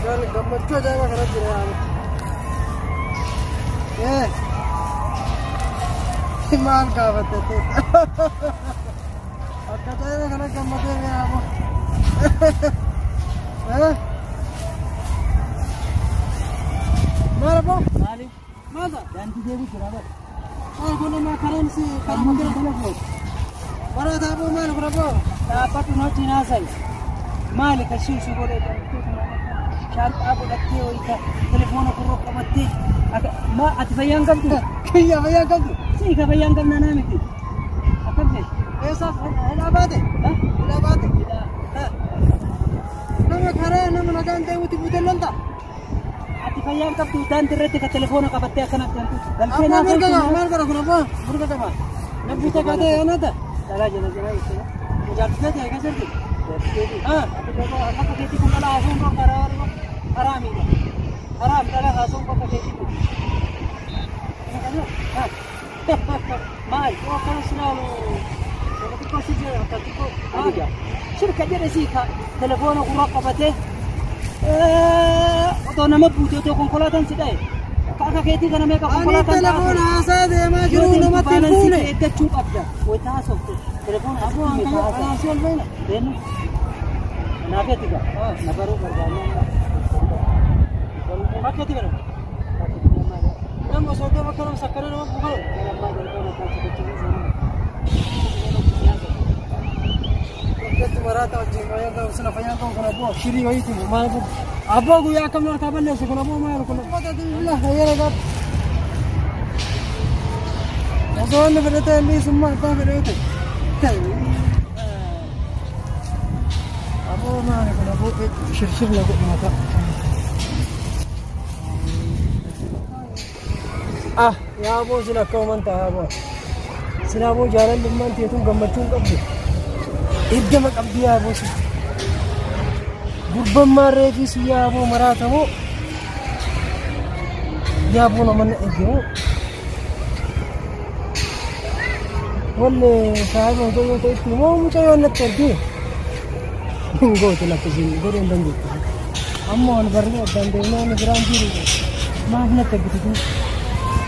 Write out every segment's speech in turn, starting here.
قال قمت جاي ما خرجت يعني ايه ما القابت الكتايب خلق قمتين يا ابو ها ما ربو مالي ماذا انت جايبه كده أقول ما كرنسي كم كده تلفون مرات أبو مالك ربو dapat noti nasai mali ka shi shigo da shan abu da ke wai ka telefono ko ro kamatti ma atbayan gamdu كيا بيا كذي sai ka bayan gamna na miki akan ne إيسا هلا بادي هلا بادي نما كره نما نجان تيوتي بودن لندا atbayan gamdu dan direte ka telefono ka batte kana tantu أبو مالك ربو burga kama nabuta ka de anata dala jana jana isse mujarrad है क्या सर जी हां देखो अल्लाह को खेती को कला आसों को करार हराम ही हराम कला आसों को खेती को माल वो कौन सुनालो वो तो कुछ जो करती को आ गया شركه جرسي का telefono को रखबते तो नमक पूछो तो कोंकोलातन सिदाए काका खेती करने में का कोंकोलातन تلفون هذا ده ما جرو لما تلفونه एक चुप अब जा वो था सब telephone أبو أنكل أنا أسأل بينا then nafe tiga nabaru berjalan pakai tiga nama saudara kalau sekarang nama bukan kita marata wajib bayar kalau sana bayar kalau kena buat kiri wajib tu malu abang gua ya kamu nak kabar ni sekolah buat malu kalau buat tu lah ya lah Masalah ni berita ni semua tak berita Abu mana kalau Abu shir lagu mata. Ya Abu sila kau mantap Abu. Sila Abu jalan lemah dia tu gambar cungkap tu. Idam mak dia Abu sih. Burbam mare ki siya Abu marah Abu. Ya Abu nama ni Abu. Walle sahab itu yang tu itu mau macam mana terdi. Go to la cuisine, go in bandu. Amma on barne bande na garanti ru. Maaf na tagiti.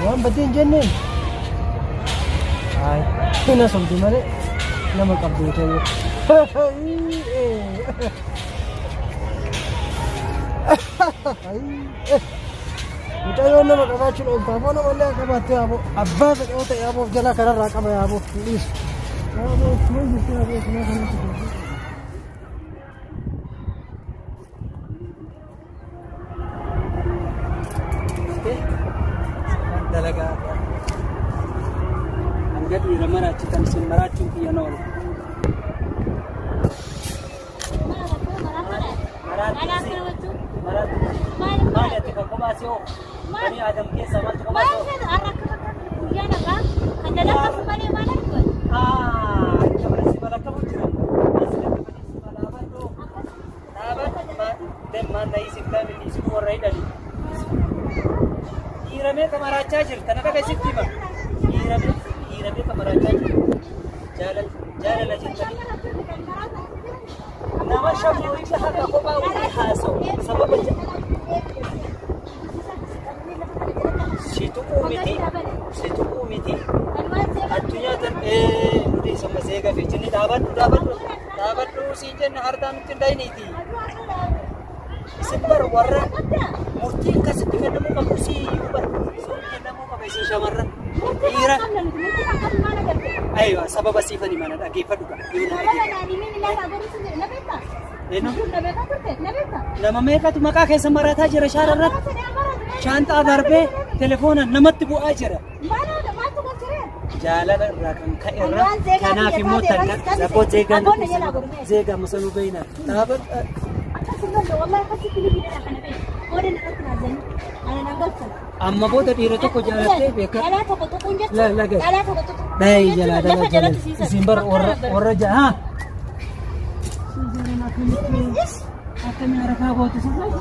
Wan batin jenne. Ai, na samti mare. Namak abdu tayo. Ito yun naman kabachul og tabo na wala ka ba tiya mo abba ka ito ya mo jala karara ka ba ya mo please ya mo please ya mo dalaga anggap ira marachitan sin marachun ki yanol माने तो कबासियो बनी आदम के सवाल तो कबासियो yana ka kandala ka mane mana ko अच्छा बरसी वाला कब उठा असले बरसी वाला बातो ते मान नहीं सिकता में इसको और राइट डाली हीरा में तुम्हारा चार्जर तना का कैसे कीमा हीरा में तुम्हारा चार्जर जाला लजितली nama shabu ita haka ko ba wani haso sababu situ umiti adunya tan nudi sama sega bijini dapat si jen harta tindai ni ti sebar warra murti kasih nemu kamusi ubar so nemu kabisi shamarran ira ayo sabab sifa di mana lagi paduka Leno? Nama mereka tu maka kayak semarat aja rasyarat. Shanta darbe telefona namat bu aja. Jalan rakan kaira kana fi motar na zabo zega masalu baina. Tabat amma boda dira to ko jalate beka la lage dai jala simbar or ja akan arah kau tu sahaja.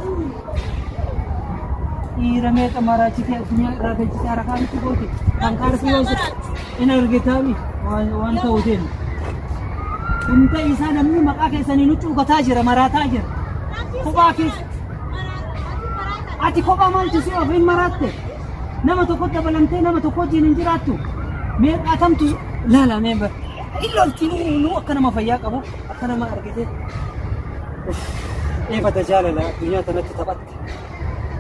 Ira me tamara ciknya dunia raga ciknya arah kau tu boleh. Angkar siapa? Energi kami 1000. Unta isa namni maka kaisa ni nucu kata aja marata aja. Kau pakai ati kophaa maaltu si of hin maraatte nama tokkotti dabalantee nama tokko wajjin hin jiraattu meeqaatamtu laala meemba iloltiin nu akka nama fayyaa qabu akka nama argite eebata jaalala addunyaa tanatti taphatte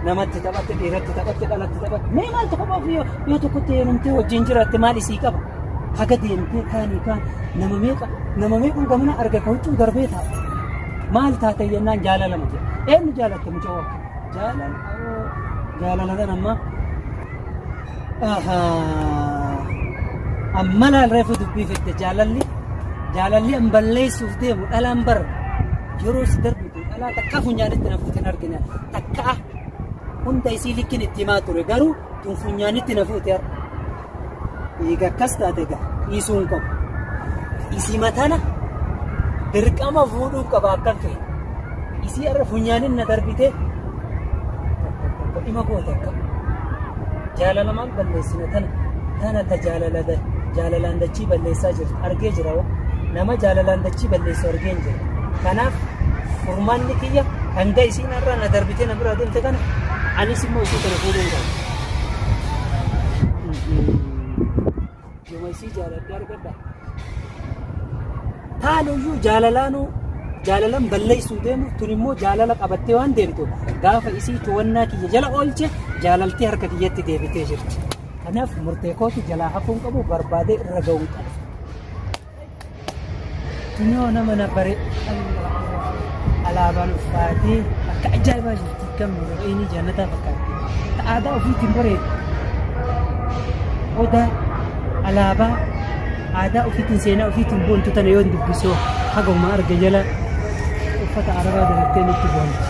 namatti taphatte dhiiratti taphatte dhalatti taphatte mee maaltu kophaa of yoo tokkotti heerumtee wajjin jiraatte maal isii qaba haga deemtee kaanii kaan nama meeqan gamana arga ka huccuu darbee taate maal taate jennaan jaalala mute eenyu jaalatte mucoo akka jaalala amma amma laal reefu dubbii fitte jaalalli an balleessuuf deemu dhalaan bar yeroo si darbitu dhalaa takkaa funyaanitti na fuute hin argine takkaa hunda isii likkin itti himaa ture garuu tun funyaanitti na fuute har'a eega akkas taate gaa dhiisuun qabu isii matana dirqama fuudhuu qaba akkan ta'e isii har'a funyaanin na darbite dhima goote akka jaalala maal balleessina tana ta jaalalaan dachii balleessaa jirtu argee jira nama jaalalaan dachii balleessu argeen jira kanaaf furmaanni kiyya hanga isiin har'a na darbite na bira deemte kana anis immoo isii kana fuudhuun qaba yooma isii jaaladde argadha taanuyyuu jaalalaan balleessuu deemu tun immoo jaalala qabattee waan deemtu gaafa isii to'annaa kiyya jala oolche jaalaltee harka kiyyatti deebitee jirti kanaaf murteekooti jalaa hafuun qabu barbaadee irra ga'uun qabu tunoo nama na bare alaabaan uffaatee akka ajaa'ibaa jirti gamnu inni jaannataa fakkaatti aadaa ofiitiin bareedu odaa alaabaa aadaa ofiitiin seenaa ofiitiin boontu tana yoo dubbisoo haguma arga jala uffata arabaa dalattee nutti boonti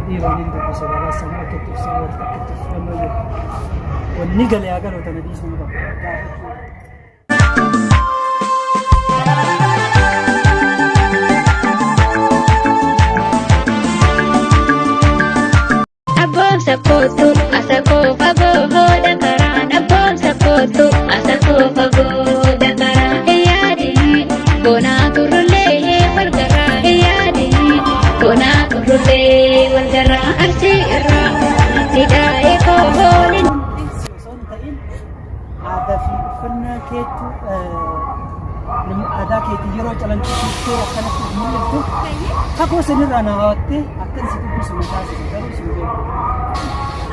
dhiiroon hin dubbiso babaasan akka itti ibsan wanta akka itti ibsannoo jiru wanni galee agaroo tana dhiisuu qaba Sakotu asako fago dakaran abon sakotu asako fago dakaran yadi bona kurule walgara yadi bona kurule walgara arsi ra tidak eko holin ada fi uffanna keetu ada keetu yeroo calanqisiistu akkanatti mul'attu kakoo sanirraa na hawwatte akkan si dubbisu na taasisu garuu si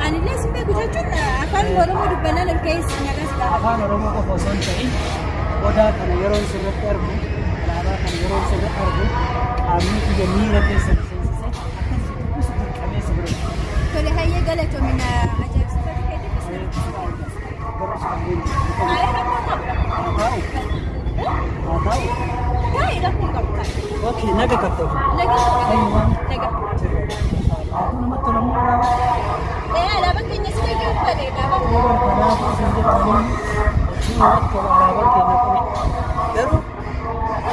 ani les be gujachuun afaan oromoo dubbannaan alkeessa nagas afaan oromoo qofa osoo hin ta'in odaa kana yeroo sirratti argu alaabaa kana yeroo sirratti argu qaamni kiyya miira keessa seensisee akkan si dubbisu dirqameessa bira tole hayyee galatoomina ajaa'ibsiifatu keetii Oke, naga kapten. Naga. Aku nama tolong orang. Alaban kenya sudah jumpa deh, alaban. Orang pada aku sudah tahu. Cuma kalau alaban kenya kami. Baru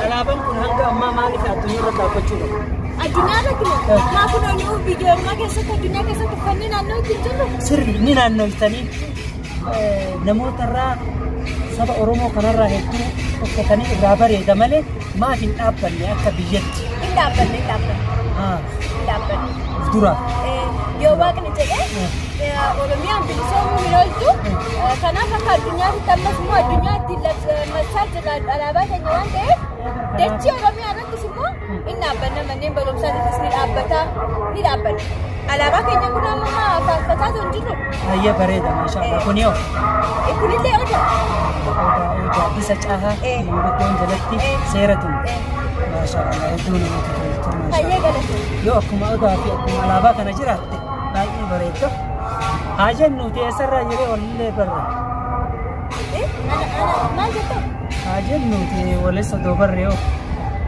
alaban pun hangga amma mali fi adunya rata kecil. Adunya lagi loh. Aku nanya video lagi adunya kesat tufani nano itu. Sirri ni nano itani. Namoota irraa saba Oromoo kanarraa hedduu uffatanii irraa bareeda malee maaf hin dhaabbanne akka biyyatti. Hin dhaabbanne. Dura. Yoo waaqni jedhee Oromiyaan bilisoomuu hin ooltu kanaaf akka addunyaatti ammas immoo addunyaatti machaa jira alaabaa keenya waan ta'eef dachii Oromiyaa irrattis immoo hin dhaabbanne manneen barumsaattis ni dhaabbanne. Alaabaa keenya kun amma faarfataa hin jirru. Baay'ee bareeda maashaallah kun yoo. Kunillee odaa. Isa caahaa gurguddoon jalatti seera tun. Maashaallah hedduu namatti toltu. Baay'ee galata. Yoo akkuma odaa fi akkuma alaabaa kana jiraatte baay'ee bareedda. Haa jennu teessarraa jiree walillee barra. Maal jettaa? Haa jennu waleessa doo barre yoo.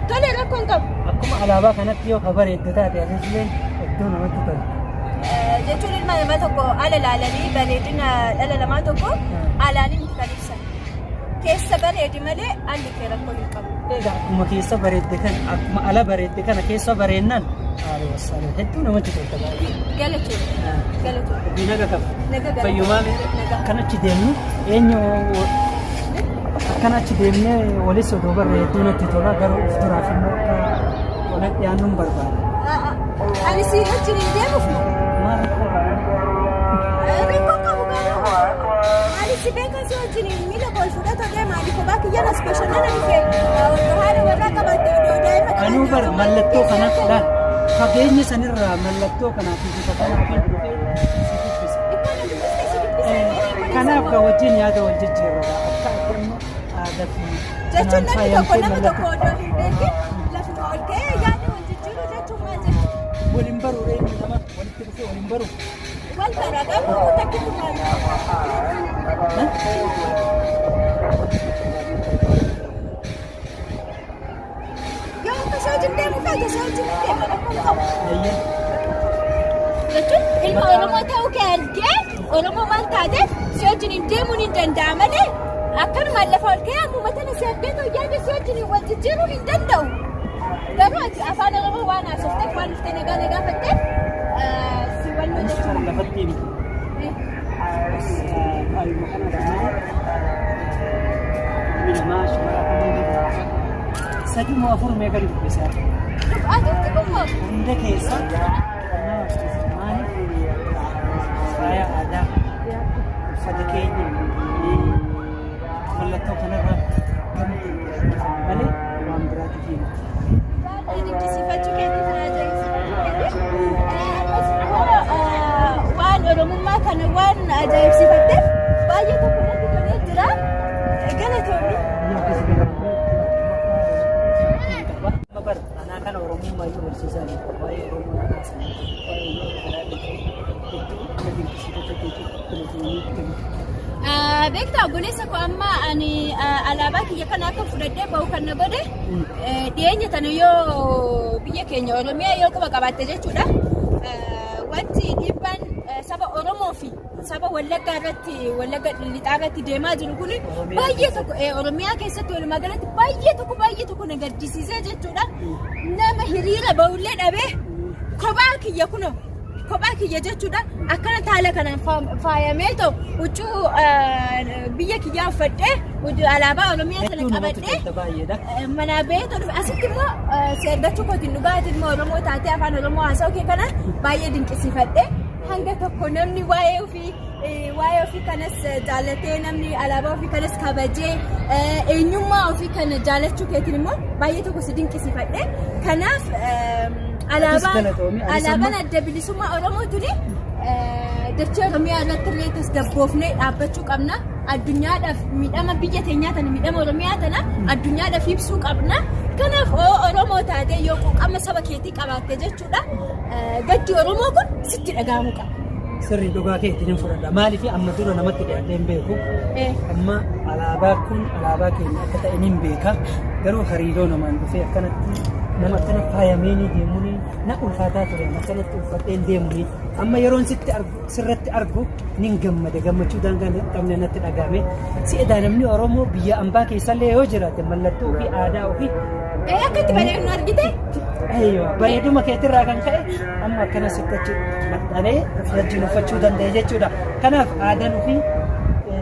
Tole rakkoon qabu. Akkuma alaabaa kanatti yoo ka bareeddu taate asillee hedduu namatti toltu. Jechuun ilma namaa tokko ala ilaalanii bareedina dhala namaa tokko alaanin kan ibsan. Keessa bareedi malee alli kee rakkoo hin qabu. Egaa akkuma keessa bareedde kan akkuma ala bareedde kana keessa bareennaan haala wassaalee hedduu namatti tolta baay'ee. Galatoon. Naga qaba. Naga qaba. Fayyumaa akkanachi deemnu eenyu akkanachi deemnee walis odoo barree hedduu natti tola garuu of duraaf immoo akka walitti aanuun barbaada. Ani si wajjin hin deemuuf moo? Rico kamu kamu. Ali si beka si ojini mila bol sudah tu dia mali ko baki yana special na ni ke. Hari wala ka ba dia dia Anu bar mallatto kana dan fageenya sanirra mallatto kana fi kana fi kanaaf ka wajjin yaada wal jijjiirra akka addamma aadafi jechuun namni tokko nama tokko odoo hin beekin lafuma ol ka'ee yaada wal jijjiiruu jechuun maal jechuudha? waliin baruu reefu nama walitti dhufee waliin baruu. Wal baraa qabu takkitu maal? Yoo akkasii wajjin deemu kaa akkasii wajjin deemu akkam qabu? Jechuun ilma Oromoo ta'uu kee argee Oromoo waan taateef si wajjin deemuun hin danda'amu malee akkanumaan lafa ol ka'ee ammuma tana si argee ta'u yaada si wajjin wal jijjiiruu hin danda'u. Garuu ati afaan Oromoo waan haasofteef waan dhuftee nagaa gaafatteef si wal jechuudha. Lafatti miti. Ayuma kana danaa namaa sadi moo afur mee gadi dubbisaa? Ati kumoo? Hunda keessa faaya aadaa uffata keenya mallattoo kanarraa malee waan biraatiif hin Dinqisiifachuu keetiif na ajaa'ibsiifate. Waan Oromummaa kana waan na ajaa'ibsiifatteef baay'ee tokko natti tolee jira. Galatoomni. Anaa kana Oromummaa itti barsiisaa jiru. Waa'ee Oromoo beektaa obboleessa koo amma ani alaabaa kiyya kana akka fudhadhee bahu kan na godhe dhiyeenya tana yoo biyya keenya Oromiyaa yoo quba qabaatte jechuudha. Wanti dhiibbaan saba Oromoo fi saba Wallaggaa irratti Wallagga lixaa irratti deemaa jiru kun baay'ee tokko Oromiyaa keessatti walumaa galatti baay'ee tokko na gaddisiisee jechuudha. Nama hiriira bahullee dhabee kophaa kiyya kunoo. Kophaa kiyya jechuudha akkana taala kanaan faayamee ta'u huccuu biyya kiyyaa uffadhee alaabaa Oromiyaa sana qabadhee manaa bahee ta'u asitti immoo si argachuu kootiin dhugaatiin immoo Oromoo taatee afaan Oromoo haasa'u kee kana baay'ee dinqisiifadhee hanga tokko namni waa'ee ofii kanas jaallatee namni alaabaa ofii kanas kabajee eenyummaa ofii kana jaallachuu keetiin immoo baay'ee tokko si dinqisiifadhee kanaaf. Alaabaan adda bilisummaa Oromoo tuni dachee Oromiyaa irratti illee tasgabboofnee dhaabbachuu qabna. Addunyaadhaaf miidhama biyya teenyaa tana miidhama Oromiyaa tana addunyaadhaaf ibsuu qabna. Kanaaf Oromoo taatee yoo quuqama saba keetii qabaatte jechuudha. Gaddi Oromoo kun sitti dhaga'amuu qaba. Sirrii dhugaa keetiin hin fudhadha. Maaliif amma dura namatti dhiyaatee hin beeku. Amma alaabaa kun alaabaa keenya akka ta'e hin beeka. Garuu hariiroo namaan dhufee akkanatti nama akkana faayamee deemuun na ulfaataa ture akkanatti uffadhee deemuun amma yeroon sirratti argu nin gammada gammachuu daangaa qabne natti dhagahame si edaa namni Oromoo biyya ambaa keessallee yoo jiraate mallattoo ofii aadaa ofii akkatti bareedu argite bareeduma keetirraa kan ka'e amma akkana sittachi maxxanee wajjin uffachuu danda'e jechuudha. Kanaaf aadaan ofii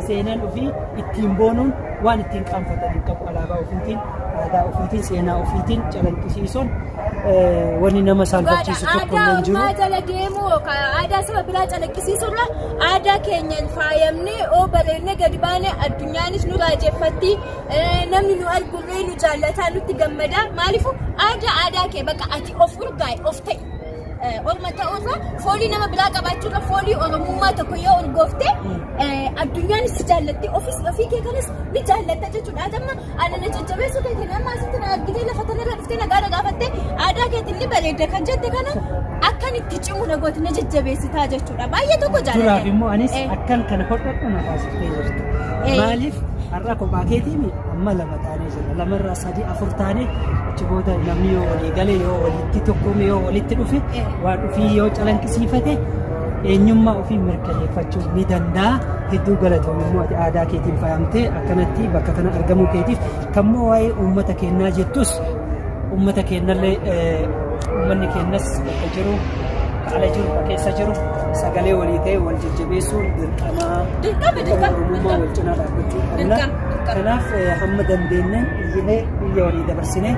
seenaan ofii ittiin boonuun waan ittiin qaanfatan hin qabu alaabaa ofiitiin aadaa ofiitiin seenaa ofiitiin calaqqisiisuun wanni nama saalfachiisu tokko hin jiru. Aadaa jala deemuu aadaa saba biraa calaqqisiisuurra aadaa keenyaan faayamnee bareednee gadi baanee addunyaanis nu raajeffatti namni nu argullee nu jaallataa nutti gammada maaliifuu aadaa kee bakka ati of urgaa'e of ta'e. Orma ta'urra foolii nama biraa qabaachuurra foolii Oromummaa tokko yoo urgoofte addunyaan si jaallatti ofii kee kanas ni jaallatta jechuudha. Adamma ana na jajjabeessuu keetiin amma asitti na argitee lafa tanarra dhuftee nagaa gaafattee aadaa keetiin ni bareedda kan jette kana akkan itti cimu nagooti na jajjabeessitaa jechuudha. Baay'ee tokko jaallatte. Duraaf immoo anis akkan kana hodhadhu na taasiftee jirtu. Maaliif har'a kophaa keetiin amma lama taanee jira lamarraa sadii afur taanee achi booda namni yoo walii galee yoo walitti tokkoome yoo walitti dhufe waan ofii yoo calanqisiifate eenyummaa ofii mirkaneeffachuu ni danda'a. Hedduu galatoomummaa aadaa keetiin faayamtee akkanatti bakka kana argamuu keetiif kammoo waa'ee uummata keenyaa jettus uummata keenyallee uummanni keenyas bakka jiru ala jiru keessa jiru sagalee walii ta'e wal jajjabeessuun dirqama Oromummaa wal cinaa dhaabbachuu qabna. Kanaaf hamma dandeenyeen biyya walii dabarsinee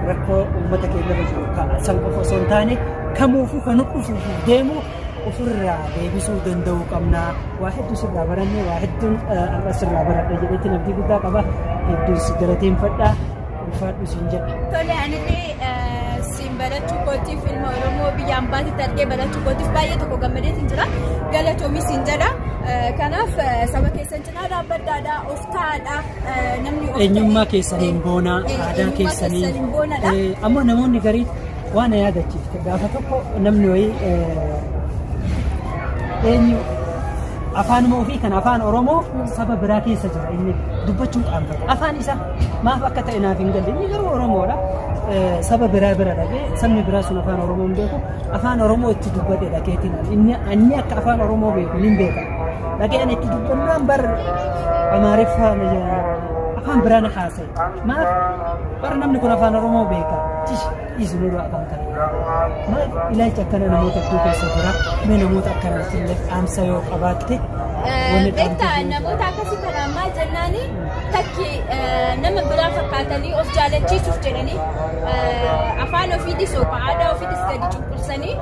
rakkoo uummata keenya jiru san qofa osoo hin taane kamuufuu kan dhufuuf deemu ofirraa deebisuu danda'uu qabna. Waa hedduu sirraa baranne waa hedduun har'a sirraa baradha jedheetti abdii guddaa qaba. Hedduun si galateeffadha. Ulfaadhu siin jedha. Tole anillee siin barachuu kootiif ilma Oromoo biyya ambaatitti argee barachuu kootiif baay'ee tokko gammadeetiin jira. Galatoomi siin jedha. Kanaaf saba keessan cinaa dhaabbadhaadha, of taa'aadha. Namni of eenyummaa keessaniin boonaa, aadaa keessaniin. Ammoo namoonni garii waan yaadachiifte gaafa tokko namni wayii eenyu afaanuma ofii kan afaan Oromoo saba biraa keessa jira inni dubbachuun qaanfata. Afaan isaa maaf akka ta'e naaf hin galle inni garuu Oromoodha. Saba biraa bira dhaqee sabni biraa sun afaan Oromoo hin beeku afaan Oromoo itti dubbate dhaqeetiin inni akka afaan Oromoo beeku hin beeka. Dhaqee ani itti dubbannaan bar Amaariffaa afaan biraa na haasa'e. Maaf bar namni kun afaan Oromoo beeka. Isinuu afaan kana. Maal ilaalcha akkana namoota hedduu keessa jira. Mee namoota akkanaatti illee dhaamsa yoo qabaatte. Beektaa namoota akkasii kana ammaa jennaani takki nama biraa fakkaatanii of jaalachiisuuf jedhanii afaan ofiitis yookaan aadaa ofiitis gadi cunqursanii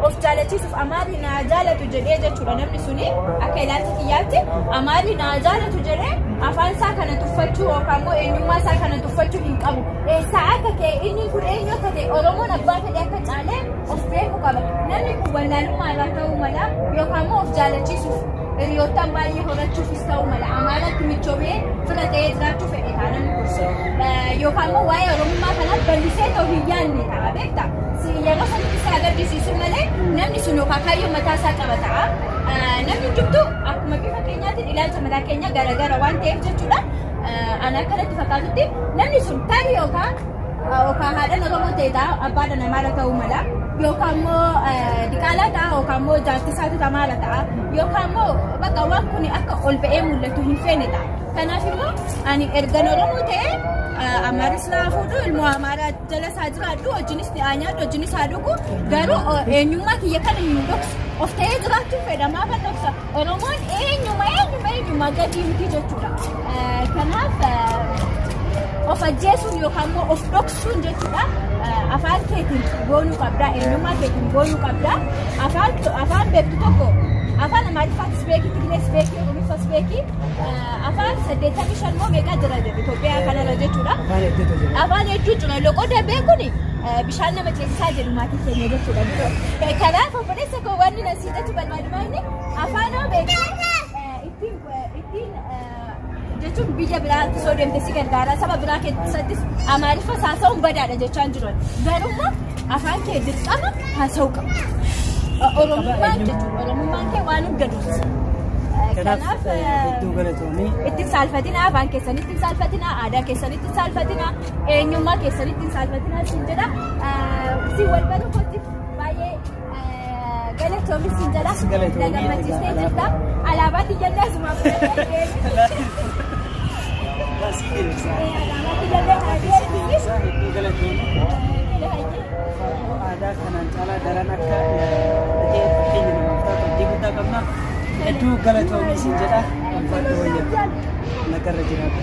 of jaalachiisuuf amaarri naa jaalatu jedhee jechuudha namni suni akka ilaalcha kiyyaatti amaarri naa jaalatu jedhee afaan isaa kana tuffachuu yookaan immoo eenyummaa isaa kana tuffachuu hin qabu. Eessaa akka ta'e inni kun eenyu akka ta'e Oromoon abbaa fedhe akka caalee of beekuu qaba. Namni kun wallaalummaa irraa ta'uu mala yookaan immoo of jaalachiisuuf. Hiriyoottan baay'ee horachuufis ta'uu mala amaaraatti michoomee fira ta'ee jiraachuu fedhe taanaan kurse yookaan immoo waa'ee Oromummaa kanaaf bal'isee ta'uu hin yaadne ta'a beekta yeroo sanitti isa agarsiisu malee namni sun yookaan kaayyoo mataa isaa qaba ta'a namni jirtu akkuma bifa keenyaatiin ilaalcha mataa keenya garagara waan ta'eef jechuudha ana akkanatti fakkaatutti namni sun tarii yookaan haadhan Oromoo ta'e ta'a abbaadhaan amaara ta'uu mala. Yookaan immoo diqaalaa ta'a yookaan immoo jaartisaatu amaara ta'a yookaan immoo bakka waan kun akka ol ba'ee mul'atu hin feene ta'a. Kanaaf immoo ani ergan Oromoo ta'e amaaris naa fuudhu ilmoo amaaraa jala isaa jiraadhu hojiinis ni nyaadhu hojiinis haa dhugu garuu eenyummaa kiyya kana hin dhoksu of ta'ee jiraachuu fedha maaf dhoksa Oromoon eenyummaa gadi miti jechuudha. Kanaaf of ajjeesuun yookaan immoo of dhoksuun jechuudha. Afaan keetiin boonuu qabda, eenyummaa keetiin boonuu qabda. Afaan beektu tokko afaan Amaariffaattis beeki, Tigrees beeki, Oromiffas beeki. Afaan 85 moo meeqa jira jedhu Itoophiyaa kanarra jechuudha. Afaan hedduu jira. Loqoda beekuni bishaan nama ceesisaa jedhu maatii keenya jechuudha. Kanaaf obboleessa koo wanni na siidhatu barbaadu inni afaan hoo beeki ittiin jechuun biyya biraatti soo deemte si gargaara saba biraa keessattis Amaariffa haasa'uun badaadha jechaan jiran garuu afaan kee dirqama haasa'uu qaba. Oromummaan jechuudha Oromummaan kee waan hundaduuti. Kanaaf ittiin saalfatinaa afaan keessan ittiin saalfatinaa aadaa keessan ittiin saalfatinaa eenyummaa keessan ittiin saalfatinaa siin jedha si wal baruu kootiif baay'ee galatoomi siin jedha na gammachiistee jirta alaabaa xiyyaannee asumaa fudhatee aadaa kanaan caalaa daran akka fakkeenya namaaf taatu abdii guddaa qabna. Hedduu galatoomi siin jedha. Ulfaadhu wayyaa nagarra jiraatu.